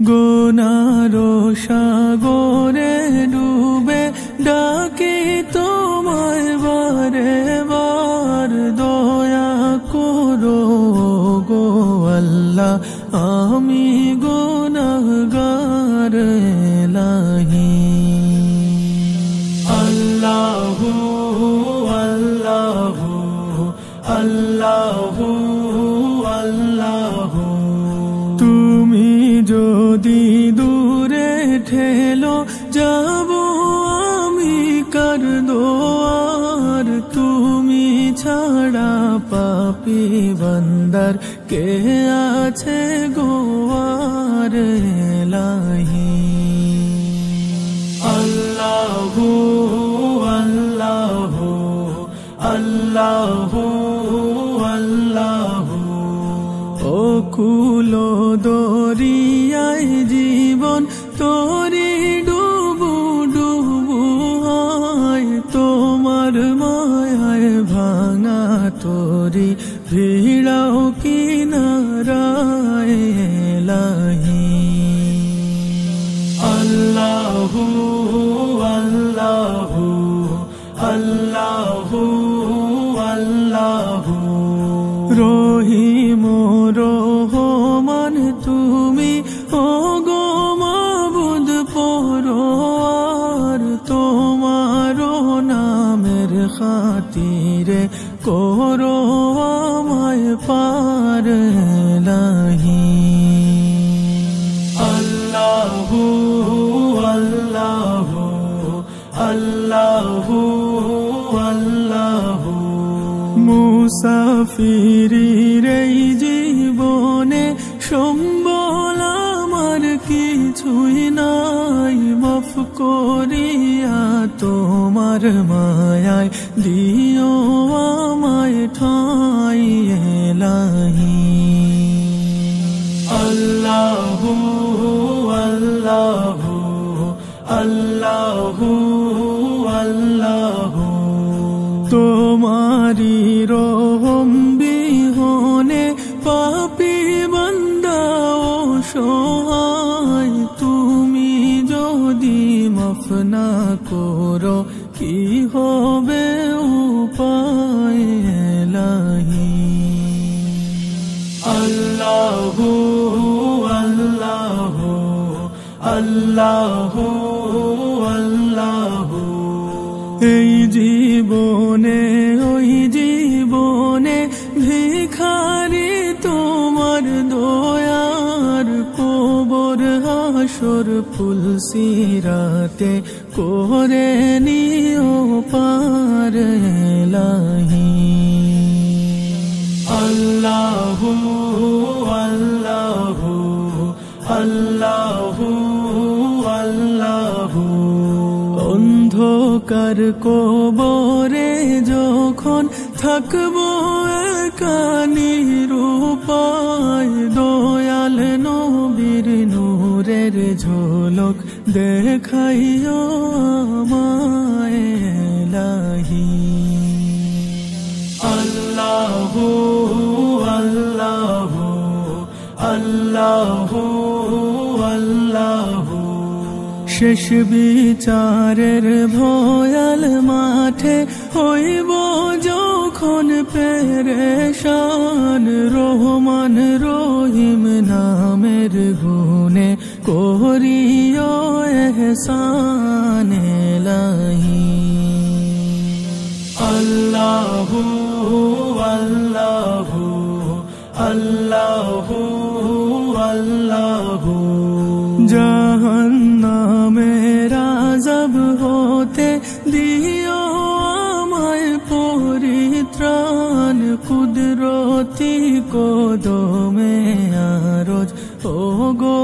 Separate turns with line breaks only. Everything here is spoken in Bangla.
গুনারো সাগরে ডুবে ডাকি তোমায় বারে বার, দয়া করো গো আল্লাহ, আমি গুনাহগার এলাহি। আল্লাহু আল্লাহু আল্লাহু আল্লাহু, তুমি যদি দূরে ঠেলো যাব আমি কার দোয়ার, তুমি ছাড়া পাপী বান্দার কে আছে গোয়ার এলাহি। আল্লাহু আল্লাহু আল্লাহু আল্লাহু, অকুল দরিয়ায় জীবন তোরি ডুবু ডুবু হয়, তোমার মায়ায় ভাঙা তোরি ভিড়াও কিনারায় এলাহি। আল্লাহু আল্লাহু আল্লাহু আল্লাহু, রহিম রহমান তুমি ওগো মাবুদ পরওয়ার, তোমারও নামের খাতিরে করো আমায় পার এলাহি। আল্লাহু আল্লাহু আল্লাহু আল্লাহু, মুসাফিরির এই জীবনে সম্বল আমার কিছুই নাই, মাফ করিয়া তোমার মায়ায় দিও আমায় ঠাঁই এলাহি। আল্লাহু আল্লাহু আল্লাহু আল্লাহু, তোমারি রহম বিহনে পাপী বান্দা অসহায়, তুমি যদি মাফ না করো কি হবে উপায় এলাহি। আল্লাহু আল্লাহু আল্লাহু আল্লাহু, এই জীবনে ওই জীবনে ভিখারি তোমার দয়ার, কবর হাসর ফুলসিরাতে করে নিও পার এলাহি। আল্লাহু আল্লাহু আল্লাহু আল্লাহু, অন্ধকার কবরে যখন থাকবো একা নিরুপায়, দয়াল নবীর নূরের ঝলক দেখাইও আমায় এলাহি। আল্লাহু আল্লাহু আল্লাহু আল্লাহু, শেষ বিচারের ভয়াল মাঠে হইব যখন পেরেশান, রহমান রহিম নামের গুণে করিও এহসান এলাহি। আল্লাহু আল্লাহু আল্লাহু আল্লাহু, জাহান্নামের আযাব হতে দিও আমায় পরিত্রাণ, কুদরতি কদমে আরজ ও গো